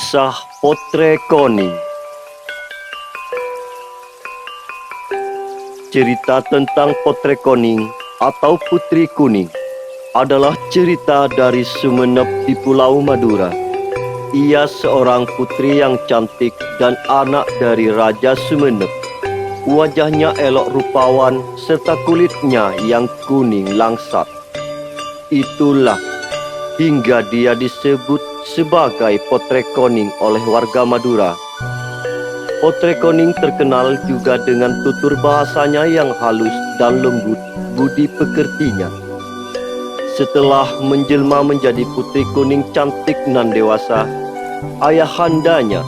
Kisah Potrekoning. Cerita tentang Potrekoning atau Putri Kuning adalah cerita dari Sumenep di Pulau Madura. Ia seorang putri yang cantik dan anak dari Raja Sumenep. Wajahnya elok rupawan serta kulitnya yang kuning langsat. Itulah hingga dia disebut sebagai Potrekoning oleh warga Madura. Potrekoning terkenal juga dengan tutur bahasanya yang halus dan lembut, budi pekertinya. Setelah menjelma menjadi Putri Kuning cantik nan dewasa, ayahandanya,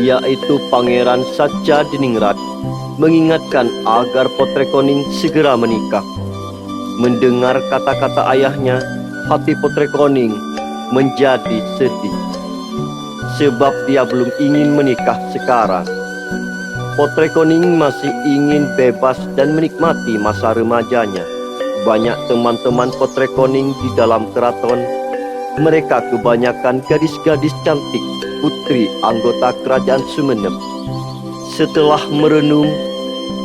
yaitu Pangeran Satjadiningrat, mengingatkan agar Potrekoning segera menikah. Mendengar kata-kata ayahnya, hati Potrekoning menjadi sedih, sebab dia belum ingin menikah sekarang. Potrekoning masih ingin bebas dan menikmati masa remajanya. Banyak teman-teman Potrekoning di dalam keraton. Mereka kebanyakan gadis-gadis cantik, putri anggota kerajaan Sumenep. Setelah merenung,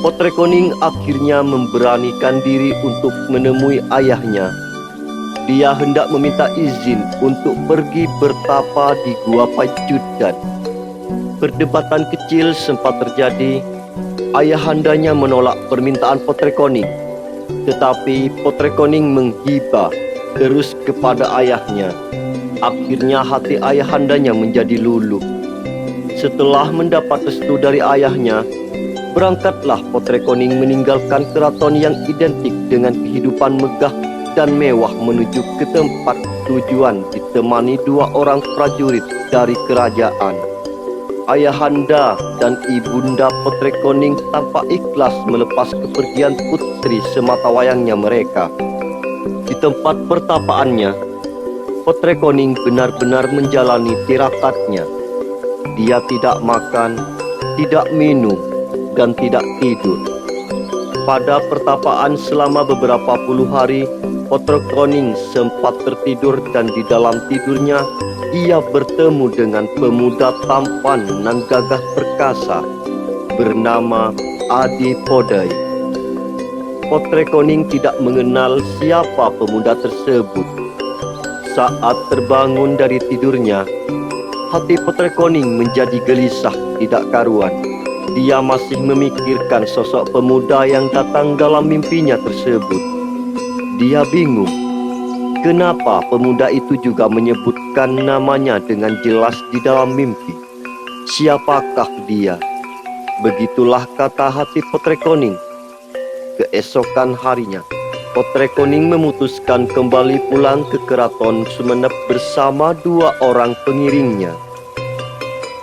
Potrekoning akhirnya memberanikan diri untuk menemui ayahnya. Dia hendak meminta izin untuk pergi bertapa di Gua Pajudan. Perdebatan kecil sempat terjadi. Ayahandanya menolak permintaan Potrekoning, tetapi Potrekoning menghibah terus kepada ayahnya. Akhirnya hati ayahandanya menjadi luluh. Setelah mendapat restu dari ayahnya, berangkatlah Potrekoning meninggalkan keraton yang identik dengan kehidupan megah dan mewah menuju ke tempat tujuan ditemani dua orang prajurit dari kerajaan. Ayahanda dan ibunda Potrekoning tampak ikhlas melepas kepergian putri sematawayangnya mereka. Di tempat pertapaannya, Potrekoning benar-benar menjalani tirakatnya. Dia tidak makan, tidak minum, dan tidak tidur. Pada pertapaan selama beberapa puluh hari, Potrekoning sempat tertidur dan di dalam tidurnya ia bertemu dengan pemuda tampan nan gagah perkasa bernama Adipodai. Potrekoning tidak mengenal siapa pemuda tersebut. Saat terbangun dari tidurnya, hati Potrekoning menjadi gelisah tidak karuan. Dia masih memikirkan sosok pemuda yang datang dalam mimpinya tersebut. Dia bingung, kenapa pemuda itu juga menyebutkan namanya dengan jelas di dalam mimpi. Siapakah dia? Begitulah kata hati Potrekoning. Keesokan harinya, Potrekoning memutuskan kembali pulang ke keraton Sumenep bersama dua orang pengiringnya.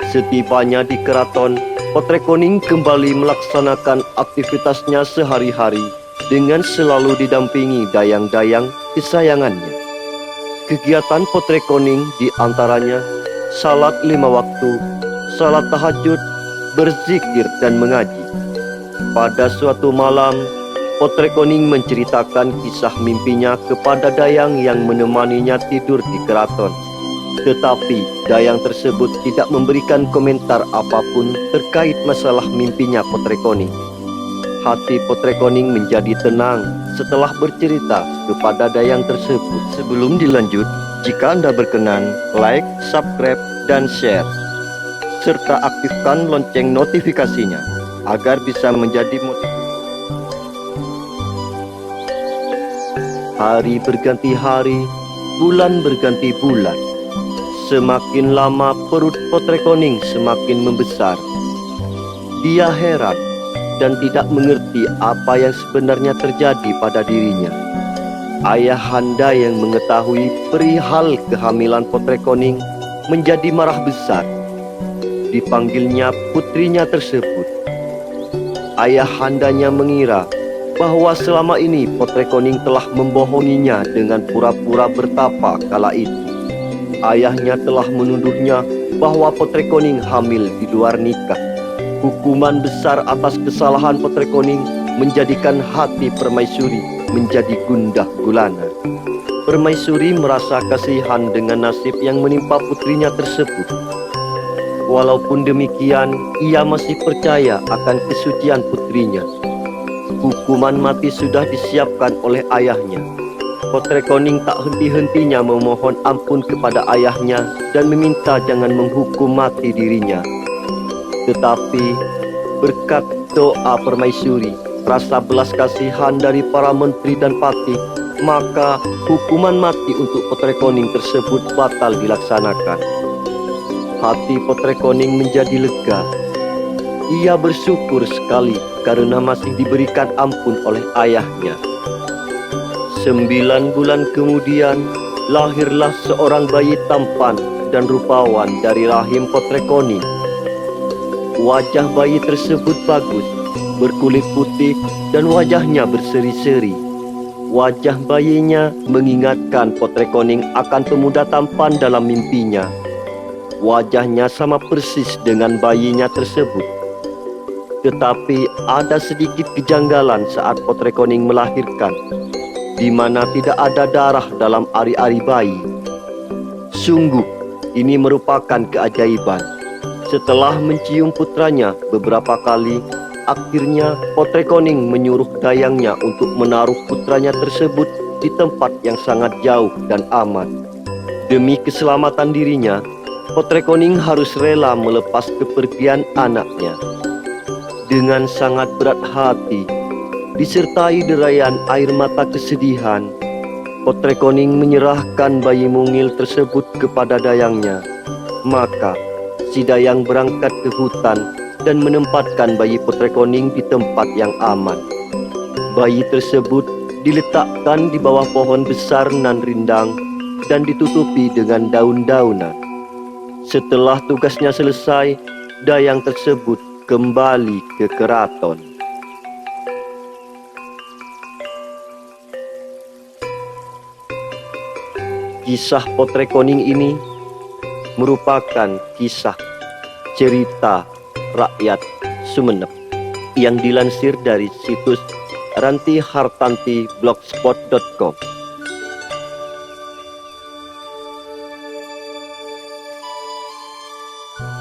Setibanya di keraton, Potrekoning kembali melaksanakan aktivitasnya sehari-hari dengan selalu didampingi dayang-dayang kesayangannya. Kegiatan Potrekoning diantaranya salat 5 waktu, salat tahajud, berzikir dan mengaji. Pada suatu malam, Potrekoning menceritakan kisah mimpinya kepada dayang yang menemaninya tidur di keraton. Tetapi dayang tersebut tidak memberikan komentar apapun terkait masalah mimpinya Potrekoning. Hati Potrekoning menjadi tenang setelah bercerita kepada dayang tersebut. Sebelum dilanjut, jika Anda berkenan, like, subscribe, dan share, serta aktifkan lonceng notifikasinya agar bisa menjadi motivasi. Hari berganti hari, bulan berganti bulan. Semakin lama perut Potrekoning semakin membesar. Dia heran dan tidak mengerti apa yang sebenarnya terjadi pada dirinya. Ayahanda yang mengetahui perihal kehamilan Potrekoning menjadi marah besar. Dipanggilnya putrinya tersebut. Ayahandanya mengira bahwa selama ini Potrekoning telah membohonginya dengan pura-pura bertapa kala itu. Ayahnya telah menuduhnya bahwa Potrekoning hamil di luar nikah. Hukuman besar atas kesalahan Potrekoning menjadikan hati Permaisuri menjadi gundah gulana. Permaisuri merasa kasihan dengan nasib yang menimpa putrinya tersebut. Walaupun demikian, ia masih percaya akan kesucian putrinya. Hukuman mati sudah disiapkan oleh ayahnya. Potrekoning tak henti-hentinya memohon ampun kepada ayahnya dan meminta jangan menghukum mati dirinya. Tetapi berkat doa permaisuri, rasa belas kasihan dari para menteri dan patih, maka hukuman mati untuk Potrekoning tersebut batal dilaksanakan. Hati Potrekoning menjadi lega. Ia bersyukur sekali karena masih diberikan ampun oleh ayahnya. 9 bulan kemudian, lahirlah seorang bayi tampan dan rupawan dari rahim Potrekoning. Wajah bayi tersebut bagus, berkulit putih dan wajahnya berseri-seri. Wajah bayinya mengingatkan Potrekoning akan pemuda tampan dalam mimpinya. Wajahnya sama persis dengan bayinya tersebut. Tetapi ada sedikit kejanggalan saat Potrekoning melahirkan, di mana tidak ada darah dalam ari-ari bayi. Sungguh, ini merupakan keajaiban. Setelah mencium putranya beberapa kali, akhirnya Potrekoning menyuruh dayangnya untuk menaruh putranya tersebut di tempat yang sangat jauh dan aman. Demi keselamatan dirinya, Potrekoning harus rela melepas kepergian anaknya. Dengan sangat berat hati, disertai derayan air mata kesedihan, Potrekoning menyerahkan bayi mungil tersebut kepada dayangnya. Maka si dayang berangkat ke hutan dan menempatkan bayi Potrekoning di tempat yang aman. Bayi tersebut diletakkan di bawah pohon besar nan rindang dan ditutupi dengan daun-daunan. Setelah tugasnya selesai, dayang tersebut kembali ke keraton. Kisah Potrekoning ini merupakan kisah cerita rakyat Sumenep yang dilansir dari situs rantihartanti.blogspot.com.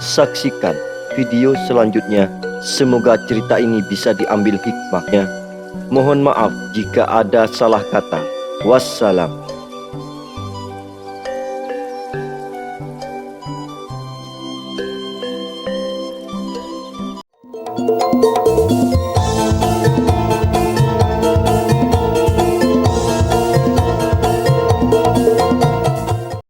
Saksikan video selanjutnya. Semoga cerita ini bisa diambil hikmahnya. Mohon maaf jika ada salah kata. Wassalam.